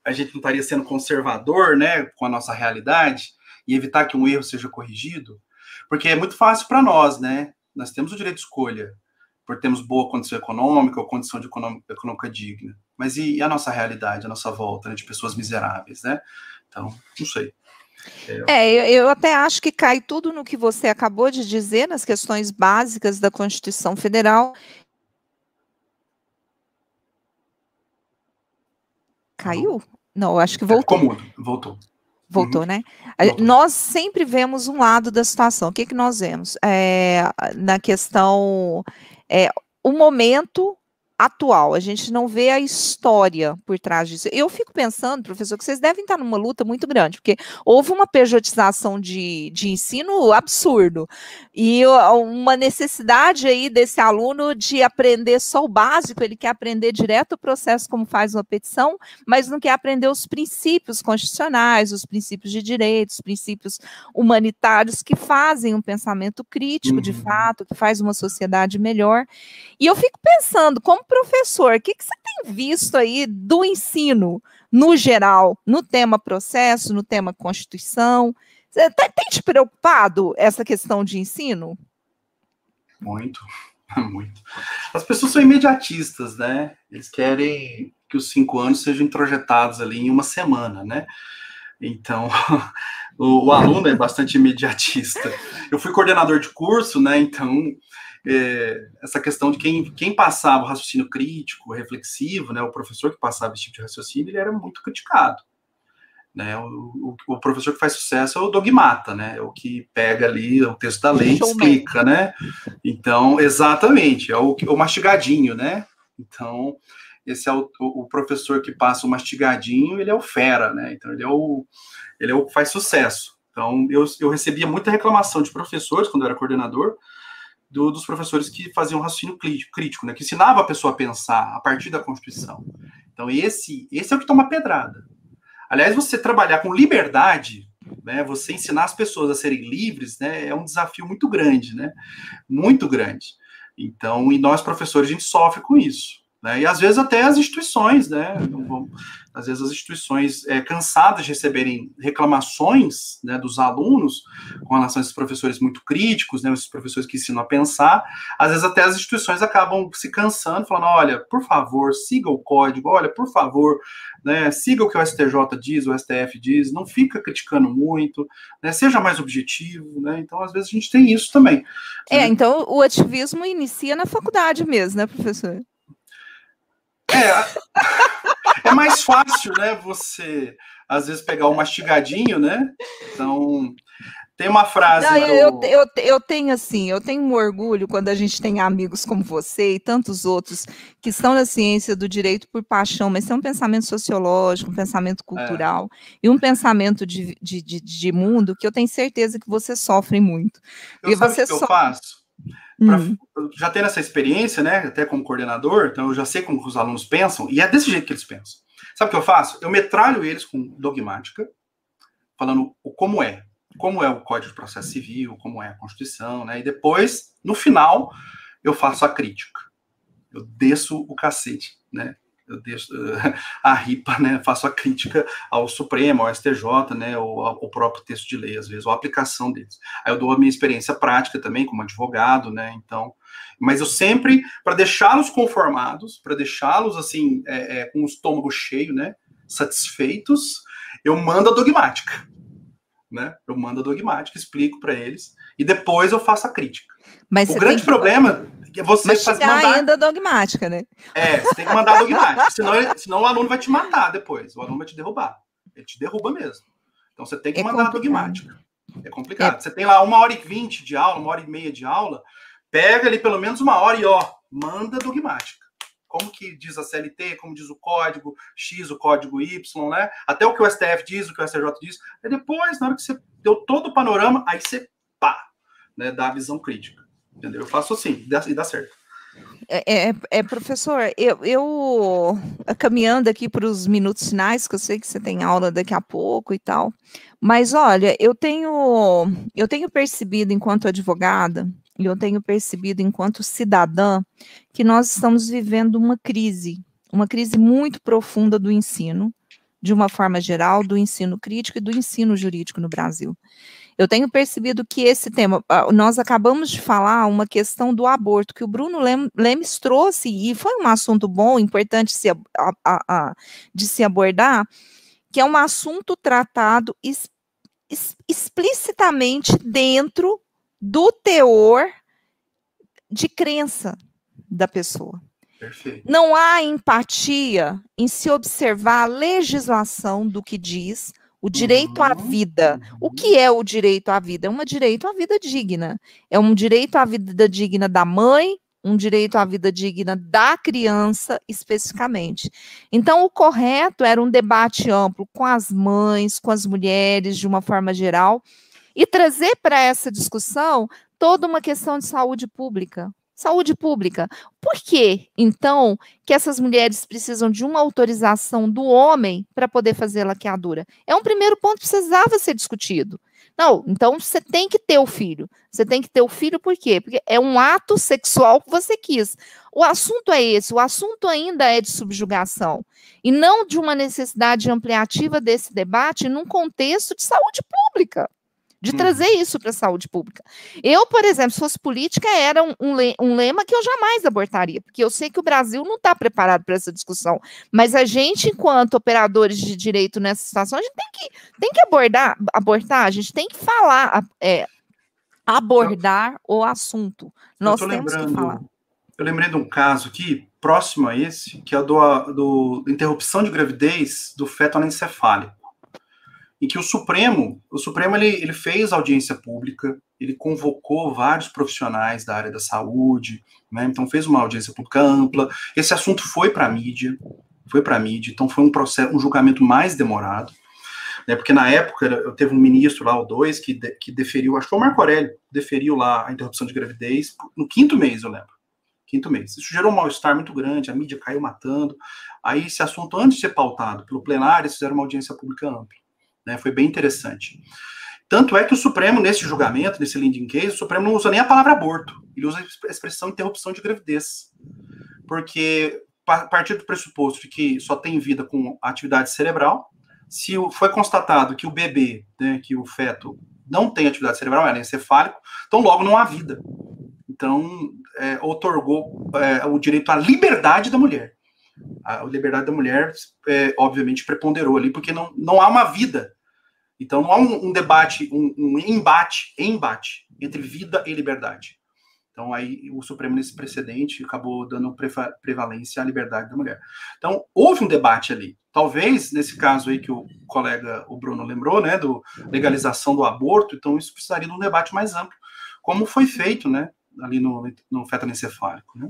Speaker 2: a gente não estaria sendo conservador, né, com a nossa realidade e evitar que um erro seja corrigido? Porque é muito fácil para nós, né? Nós temos o direito de escolha. por termos boa condição econômica ou condição econômica digna. Mas e a nossa realidade, a nossa volta, né, de pessoas miseráveis, né? Então, não sei.
Speaker 1: Eu até acho que cai tudo no que você acabou de dizer, nas questões básicas da Constituição Federal. Caiu? Não, acho que voltou.
Speaker 2: Voltou.
Speaker 1: Voltou, né?
Speaker 2: Voltou.
Speaker 1: Nós sempre vemos um lado da situação. O que nós vemos? Na questão, o momento atual, a gente não vê a história por trás disso. Eu fico pensando, professor, que vocês devem estar numa luta muito grande, porque houve uma pejotização de ensino absurdo, e uma necessidade aí desse aluno de aprender só o básico, ele quer aprender direto o processo como faz uma petição, mas não quer aprender os princípios constitucionais, os princípios de direitos, os princípios humanitários que fazem um pensamento crítico, de fato, que faz uma sociedade melhor. E eu fico pensando, como professor, o que você tem visto aí do ensino, no geral, no tema processo, no tema Constituição? Tem te preocupado essa questão de ensino?
Speaker 2: Muito, muito. As pessoas são imediatistas, né? Eles querem que os 5 anos sejam introjetados ali em uma semana, né? Então, o aluno é bastante imediatista. Eu fui coordenador de curso, né? Então, essa questão de quem passava o raciocínio crítico, reflexivo, né? O professor que passava esse tipo de raciocínio, ele era muito criticado. Né, o professor que faz sucesso é o dogmata, né? É o que pega ali o texto da lei e explica, né? Então, exatamente, é o mastigadinho, né? Então, esse é o professor que passa o mastigadinho, ele é o fera, né? Então, ele é o que faz sucesso. Então, eu recebia muita reclamação de professores, quando eu era coordenador, dos professores que faziam raciocínio crítico, né? Que ensinava a pessoa a pensar a partir da Constituição. Então, esse é o que toma pedrada. Aliás, você trabalhar com liberdade, né, você ensinar as pessoas a serem livres, né, é um desafio muito grande, né, muito grande. Então, e nós, professores, a gente sofre com isso. Né, e às vezes até as instituições, né, às vezes as instituições cansadas de receberem reclamações, né, dos alunos com relação a esses professores muito críticos, né, esses professores que ensinam a pensar, às vezes até as instituições acabam se cansando, falando, olha, por favor, siga o código, olha, por favor, né, siga o que o STJ diz, o STF diz, não fica criticando muito, né, seja mais objetivo, né, então às vezes a gente tem isso também. Né?
Speaker 1: Então o ativismo inicia na faculdade mesmo, né, professor?
Speaker 2: É mais fácil, né, você, às vezes, pegar o mastigadinho, né, então, tem uma frase...
Speaker 1: Não, eu tenho, assim, eu tenho um orgulho quando a gente tem amigos como você e tantos outros que estão na ciência do direito por paixão, mas tem um pensamento sociológico, um pensamento cultural e um pensamento de mundo que eu tenho certeza que você sofre muito.
Speaker 2: Eu faço? Já tendo essa experiência, né, até como coordenador, então eu já sei como os alunos pensam, e é desse jeito que eles pensam. Sabe o que eu faço? Eu metralho eles com dogmática, falando como é o Código de Processo Civil, como é a Constituição, né, e depois, no final, eu faço a crítica. Eu desço o cacete, né, eu deixo a ripa, né, faço a crítica ao Supremo, ao STJ, né, ou ao próprio texto de lei, às vezes, ou a aplicação deles. Aí eu dou a minha experiência prática também, como advogado, né, então, mas eu sempre, para deixá-los conformados, para deixá-los, assim, com o estômago cheio, né, satisfeitos, eu mando a dogmática, né, eu mando a dogmática, explico para eles, e depois eu faço a crítica.
Speaker 1: Mas
Speaker 2: o grande problema... Você
Speaker 1: mandar ainda dogmática, né?
Speaker 2: Você tem que mandar dogmática, senão o aluno vai te matar depois, o aluno vai te derrubar, ele te derruba mesmo. Então você tem que mandar dogmática. É complicado. Você tem lá 1h20 de aula, 1h30 de aula, pega ali pelo menos 1 hora e manda dogmática. Como que diz a CLT, como diz o código X, o código Y, né? Até o que o STF diz, o que o STJ diz. E depois, na hora que você deu todo o panorama, aí você né, dá a visão crítica. Entendeu? Eu faço assim, e dá certo.
Speaker 1: Professor, eu caminhando aqui para os minutos finais, que eu sei que você tem aula daqui a pouco e tal, mas olha, eu tenho percebido enquanto advogada, e eu tenho percebido enquanto cidadã, que nós estamos vivendo uma crise muito profunda do ensino, de uma forma geral, do ensino crítico e do ensino jurídico no Brasil. Eu tenho percebido que esse tema, nós acabamos de falar uma questão do aborto, que o Bruno Lemes trouxe, e foi um assunto bom, importante de se abordar, que é um assunto tratado explicitamente dentro do teor de crença da pessoa.
Speaker 2: Perfeito.
Speaker 1: Não há empatia em se observar a legislação do que diz o direito à vida. O que é o direito à vida? É um direito à vida digna. É um direito à vida digna da mãe, um direito à vida digna da criança, especificamente. Então, o correto era um debate amplo com as mães, com as mulheres, de uma forma geral, e trazer para essa discussão toda uma questão de saúde pública. Saúde pública. Por que, então, que essas mulheres precisam de uma autorização do homem para poder fazer laqueadura? É um primeiro ponto que precisava ser discutido. Não, então você tem que ter o filho. Você tem que ter o filho por quê? Porque é um ato sexual que você quis. O assunto é esse, o assunto ainda é de subjugação. E não de uma necessidade ampliativa desse debate num contexto de saúde pública. De trazer isso para a saúde pública. Eu, por exemplo, se fosse política, era um lema que eu jamais abortaria, porque eu sei que o Brasil não está preparado para essa discussão. Mas a gente, enquanto operadores de direito nessa situação, a gente tem que abortar, a gente tem que falar, abordar o assunto. Nós temos que falar.
Speaker 2: Eu lembrei de um caso aqui, próximo a esse, que é do interrupção de gravidez do feto anencefálico. Em que o Supremo ele fez audiência pública, ele convocou vários profissionais da área da saúde, né, então fez uma audiência pública ampla, esse assunto foi para a mídia, então foi um julgamento mais demorado, né, porque na época teve um ministro lá, ou dois, que deferiu, acho que foi o Marco Aurélio, deferiu lá a interrupção de gravidez no 5º mês, eu lembro. 5º mês. Isso gerou um mal-estar muito grande, a mídia caiu matando, aí esse assunto, antes de ser pautado pelo plenário, eles fizeram uma audiência pública ampla. Né, foi bem interessante. Tanto é que o Supremo, nesse julgamento, nesse leading case, o Supremo não usa nem a palavra aborto, ele usa a expressão interrupção de gravidez. Porque, a partir do pressuposto de que só tem vida com atividade cerebral, se foi constatado que o bebê, né, que o feto, não tem atividade cerebral, é encefálico, então logo não há vida. Então, otorgou o direito à liberdade da mulher. A liberdade da mulher, obviamente, preponderou ali, porque não há uma vida. Então, não há um debate, um embate entre vida e liberdade. Então, aí, o Supremo, nesse precedente, acabou dando prevalência à liberdade da mulher. Então, houve um debate ali. Talvez, nesse caso aí que o colega, o Bruno, lembrou, né, do legalização do aborto, então isso precisaria de um debate mais amplo, como foi feito, né, ali no feto anencefálico, né?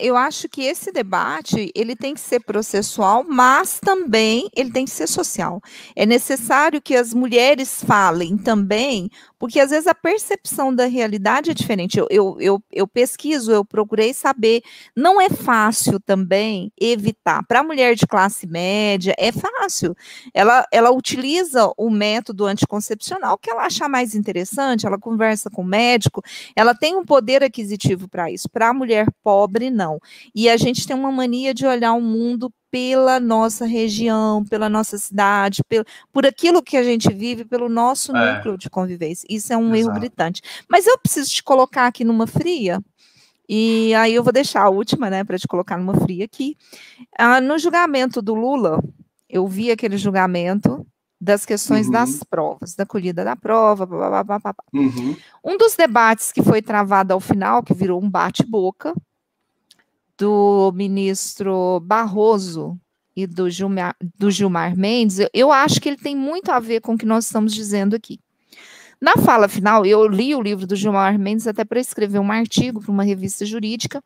Speaker 1: Eu acho que esse debate, ele tem que ser processual, mas também ele tem que ser social. É necessário que as mulheres falem também, porque às vezes a percepção da realidade é diferente. Eu pesquiso, eu procurei saber, não é fácil também evitar. Para a mulher de classe média, é fácil. Ela utiliza o método anticoncepcional que ela acha mais interessante, ela conversa com o médico, ela tem um poder aquisitivo para isso. Para a mulher pobre, não. E a gente tem uma mania de olhar o mundo pela nossa região, pela nossa cidade, por aquilo que a gente vive, pelo nosso núcleo de convivência. Isso é um erro gritante. Mas eu preciso te colocar aqui numa fria, e aí eu vou deixar a última, né, para te colocar numa fria aqui. No julgamento do Lula, eu vi aquele julgamento das questões das provas, da colhida da prova, blá, blá, blá, blá. Um dos debates que foi travado ao final, que virou um bate-boca, do ministro Barroso e do Gilmar Mendes, eu acho que ele tem muito a ver com o que nós estamos dizendo aqui. Na fala final, eu li o livro do Gilmar Mendes até para escrever um artigo para uma revista jurídica.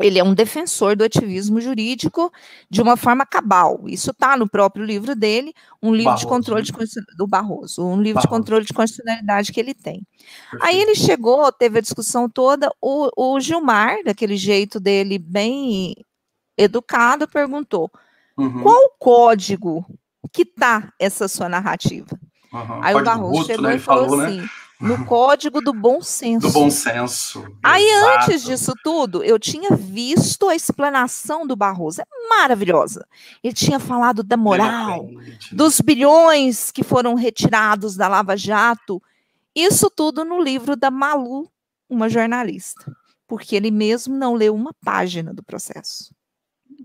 Speaker 1: Ele é um defensor do ativismo jurídico de uma forma cabal. Isso está no próprio livro dele, um livro de controle do Barroso, um livro de controle de constitucionalidade que ele tem. Perfeito. Aí ele chegou, teve a discussão toda, o Gilmar, daquele jeito dele bem educado, perguntou, qual o código que está essa sua narrativa? Aí o Barroso chegou e falou assim, no código do bom senso.
Speaker 2: Do bom senso.
Speaker 1: Aí, antes disso tudo, eu tinha visto a explanação do Barroso. É maravilhosa. Ele tinha falado da moral, dos bilhões que foram retirados da Lava Jato Isso tudo no livro da Malu, uma jornalista, porque ele mesmo não leu uma página do processo.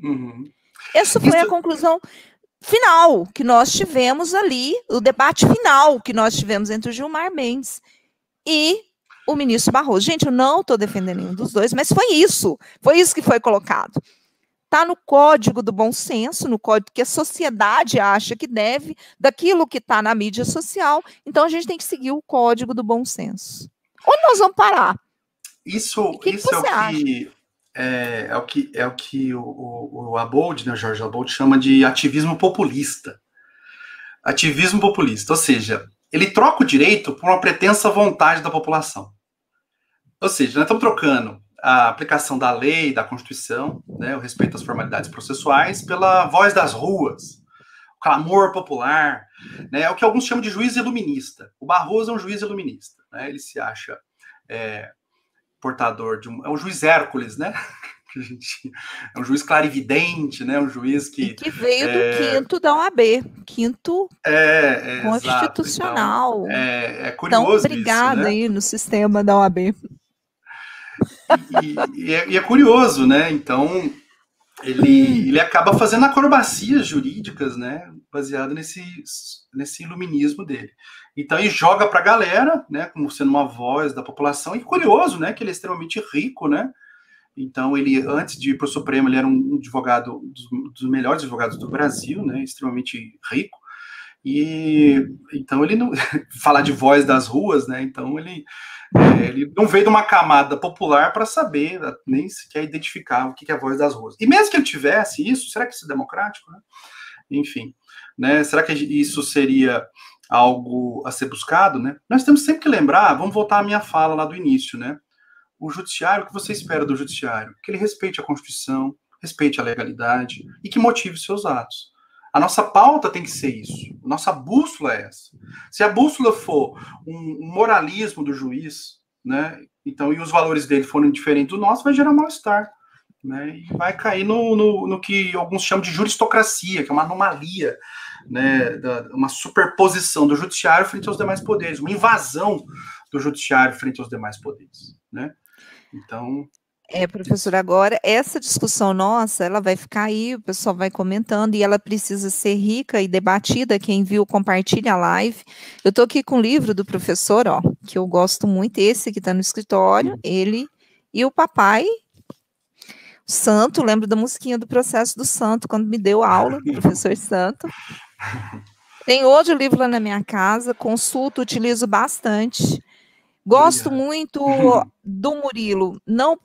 Speaker 2: Uhum.
Speaker 1: Essa foi a conclusão final que nós tivemos ali, o debate final que nós tivemos entre o Gilmar Mendes e o ministro Barroso. Gente, eu não estou defendendo nenhum dos dois, mas foi isso que foi colocado. Está no código do bom senso, no código que a sociedade acha que deve, daquilo que está na mídia social, então a gente tem que seguir o código do bom senso. Onde nós vamos parar?
Speaker 2: Isso é o que o Abold, né, o Jorge Abold, chama de ativismo populista. Ativismo populista, ou seja, ele troca o direito por uma pretensa vontade da população. Ou seja, nós estamos trocando a aplicação da lei, da Constituição, né, o respeito às formalidades processuais, pela voz das ruas, o clamor popular, né, é o que alguns chamam de juiz iluminista. O Barroso é um juiz iluminista, né, ele se acha portador de é um juiz Hércules, né? É um juiz clarividente, né? Um juiz que
Speaker 1: veio do quinto da OAB, quinto constitucional.
Speaker 2: Então, é curioso
Speaker 1: então, obrigada
Speaker 2: isso, né?
Speaker 1: Aí no sistema da OAB.
Speaker 2: E é curioso, né? Então, ele acaba fazendo acrobacias jurídicas, né? Baseado nesse iluminismo dele. Então, ele joga para a galera, né? Como sendo uma voz da população. E curioso, né? Que ele é extremamente rico, né? Então, ele, antes de ir para o Supremo, ele era um advogado, dos melhores advogados do Brasil, né? Extremamente rico. E então ele não falar de voz das ruas, né? Então ele não veio de uma camada popular para saber, nem sequer identificar o que é a voz das ruas. E mesmo que ele tivesse isso, será que isso é democrático? Né? Enfim, né? Será que isso seria algo a ser buscado? Né? Nós temos sempre que lembrar, vamos voltar à minha fala lá do início, né? O judiciário, o que você espera do judiciário? Que ele respeite a Constituição, respeite a legalidade e que motive seus atos. A nossa pauta tem que ser isso. A nossa bússola é essa. Se a bússola for um moralismo do juiz, né, então, e os valores dele forem diferentes do nosso, vai gerar mal-estar. Né, e vai cair no que alguns chamam de juristocracia, que é uma anomalia, né, uma superposição do judiciário frente aos demais poderes, uma invasão do judiciário frente aos demais poderes. Né? Então...
Speaker 1: professor, agora, essa discussão nossa, ela vai ficar aí, o pessoal vai comentando, e ela precisa ser rica e debatida. Quem viu, compartilha a live. Eu estou aqui com o livro do professor, ó, que eu gosto muito, esse que está no escritório, ele e o papai, o Santo, lembro da musiquinha do Processo do Santo, quando me deu aula, o professor Santo. Tem outro livro lá na minha casa, consulto, utilizo bastante. Gosto muito do Murilo, não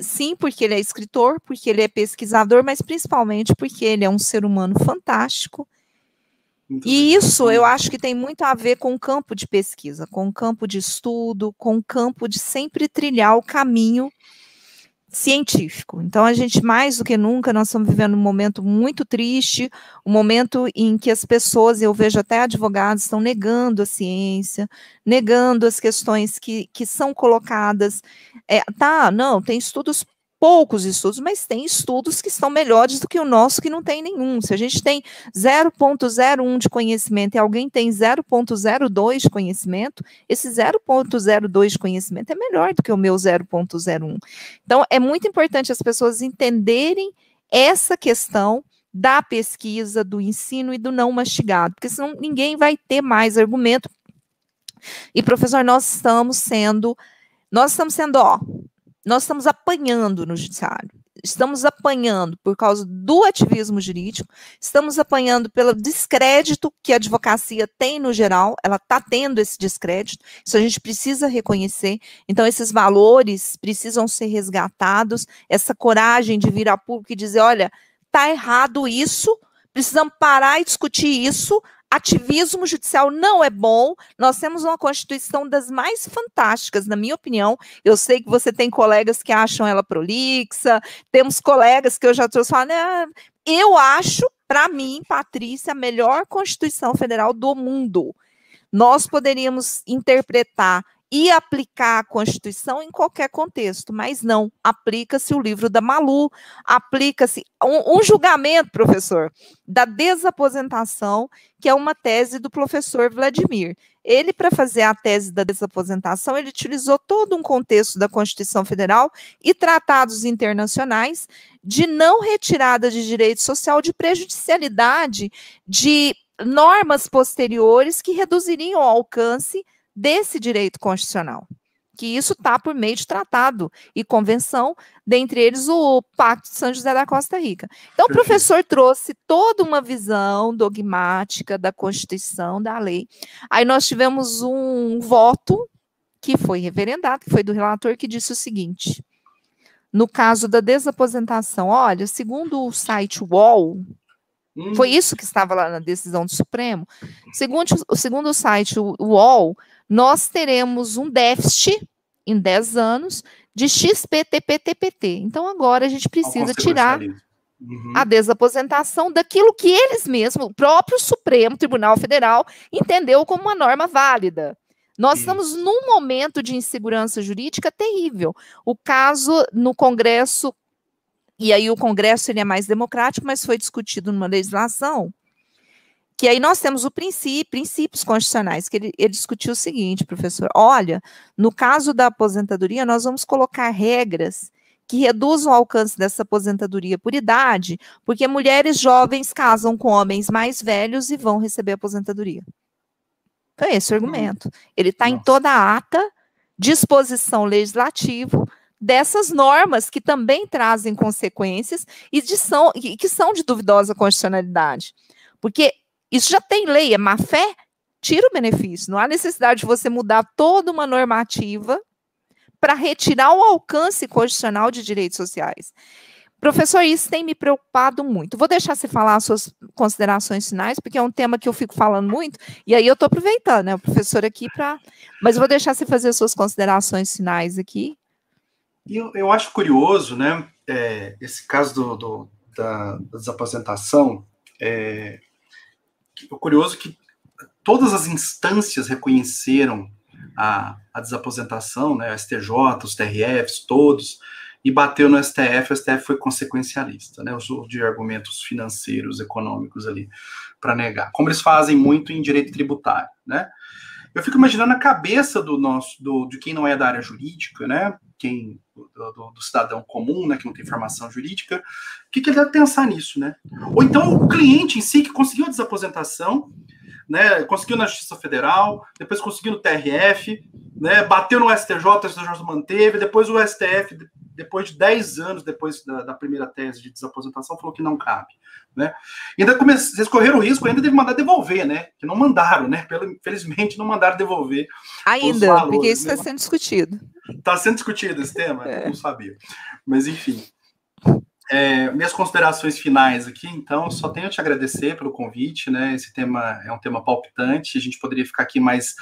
Speaker 1: sim, porque ele é escritor, porque ele é pesquisador, mas principalmente porque ele é um ser humano fantástico. Muito e bem. Isso eu acho que tem muito a ver com o campo de pesquisa, com o campo de estudo, com o campo de sempre trilhar o caminho científico. Então, a gente, mais do que nunca, nós estamos vivendo um momento muito triste, um momento em que as pessoas, eu vejo até advogados, estão negando a ciência, negando as questões que são colocadas. Não, tem estudos, poucos estudos, mas tem estudos que estão melhores do que o nosso, que não tem nenhum. Se a gente tem 0,01 de conhecimento e alguém tem 0,02 de conhecimento, esse 0,02 de conhecimento é melhor do que o meu 0,01. Então, é muito importante as pessoas entenderem essa questão da pesquisa, do ensino e do não mastigado, porque senão ninguém vai ter mais argumento. E, professor, nós estamos apanhando no judiciário, estamos apanhando por causa do ativismo jurídico, estamos apanhando pelo descrédito que a advocacia tem no geral, ela está tendo esse descrédito, isso a gente precisa reconhecer, então esses valores precisam ser resgatados, essa coragem de vir a público e dizer, olha, está errado isso, precisamos parar e discutir isso. Ativismo judicial não é bom, nós temos uma Constituição das mais fantásticas, na minha opinião. Eu sei que você tem colegas que acham ela prolixa, temos colegas que eu já trouxe falando, eu acho, para mim, Patrícia, a melhor Constituição Federal do mundo. Nós poderíamos interpretar e aplicar a Constituição em qualquer contexto, mas não, aplica-se o livro da Malu, aplica-se um julgamento, professor, da desaposentação, que é uma tese do professor Vladimir. Ele, para fazer a tese da desaposentação, ele utilizou todo um contexto da Constituição Federal e tratados internacionais de não retirada de direito social, de prejudicialidade, de normas posteriores que reduziriam o alcance desse direito constitucional, que isso está por meio de tratado e convenção, dentre eles o Pacto de São José da Costa Rica. Então, o professor trouxe toda uma visão dogmática da Constituição, da lei. Aí nós tivemos um voto que foi referendado, que foi do relator, que disse o seguinte: no caso da desaposentação, olha, segundo o site UOL, foi isso que estava lá na decisão do Supremo, segundo o site UOL, nós teremos um déficit em 10 anos de XPTPTPT. Então, agora a gente precisa tirar a desaposentação daquilo que eles mesmos, o próprio Supremo Tribunal Federal, entendeu como uma norma válida. Nós estamos num momento de insegurança jurídica terrível. O caso no Congresso, e aí o Congresso ele é mais democrático, mas foi discutido numa legislação, que aí nós temos o princípios constitucionais, que ele discutiu o seguinte, professor: olha, no caso da aposentadoria, nós vamos colocar regras que reduzam o alcance dessa aposentadoria por idade, porque mulheres jovens casam com homens mais velhos e vão receber aposentadoria. Foi esse o argumento. Ele está em toda a ata, disposição legislativa, dessas normas que também trazem consequências e que são de duvidosa constitucionalidade. Porque isso já tem lei, é má fé, tira o benefício. Não há necessidade de você mudar toda uma normativa para retirar o alcance constitucional de direitos sociais. Professor, isso tem me preocupado muito. Vou deixar você falar as suas considerações finais, porque é um tema que eu fico falando muito, e aí eu estou aproveitando, né, o professor aqui para... Mas eu vou deixar você fazer as suas considerações finais aqui.
Speaker 2: Eu acho curioso, né, esse caso da desaposentação, o curioso é que todas as instâncias reconheceram a desaposentação, né, o STJ, os TRFs, todos, e bateu no STF, o STF foi consequencialista, né, usou de argumentos financeiros, econômicos ali, para negar, como eles fazem muito em direito tributário, né. Eu fico imaginando a cabeça de quem não é da área jurídica, né, do cidadão comum, né, que não tem formação jurídica, o que ele deve pensar nisso, né? Ou então o cliente em si, que conseguiu a desaposentação, né, conseguiu na Justiça Federal, depois conseguiu no TRF, né, bateu no STJ, o STJ manteve, depois o STF, depois de 10 anos depois da primeira tese de desaposentação, falou que não cabe, né? E ainda vocês correram o risco ainda de mandar devolver, né? Que não mandaram, né? Infelizmente não mandaram devolver.
Speaker 1: Ainda, valores, porque isso está sendo discutido.
Speaker 2: Está sendo discutido esse tema? Não sabia. Mas, enfim. Minhas considerações finais aqui, então, só tenho a te agradecer pelo convite, né? Esse tema é um tema palpitante, a gente poderia ficar aqui mais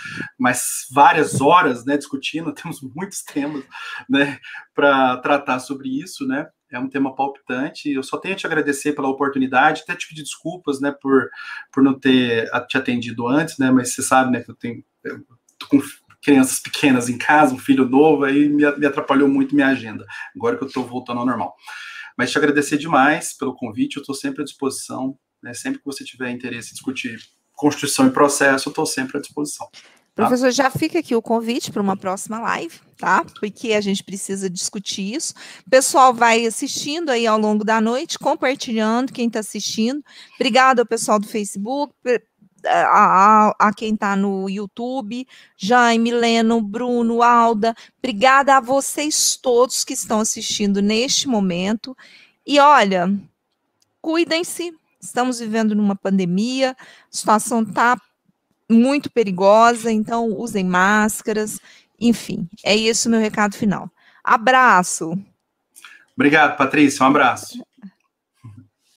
Speaker 2: várias horas, né, discutindo, temos muitos temas, né, para tratar sobre isso, né? É um tema palpitante, eu só tenho a te agradecer pela oportunidade, até te pedir desculpas, né, por não ter te atendido antes, né, mas você sabe, né, que eu tô com crianças pequenas em casa, um filho novo, aí me atrapalhou muito minha agenda, agora que eu estou voltando ao normal. Mas te agradecer demais pelo convite, eu estou sempre à disposição, né, sempre que você tiver interesse em discutir Constituição e processo, eu estou sempre à disposição.
Speaker 1: Professor, já fica aqui o convite para uma próxima live, tá? Porque a gente precisa discutir isso. O pessoal vai assistindo aí ao longo da noite, compartilhando, quem está assistindo. Obrigada ao pessoal do Facebook, a quem está no YouTube, Jaime, Leno, Bruno, Alda. Obrigada a vocês todos que estão assistindo neste momento. E olha, cuidem-se, estamos vivendo numa pandemia, a situação está muito perigosa, então usem máscaras, enfim, é esse o meu recado final. Abraço.
Speaker 2: Obrigado, Patrícia, um abraço.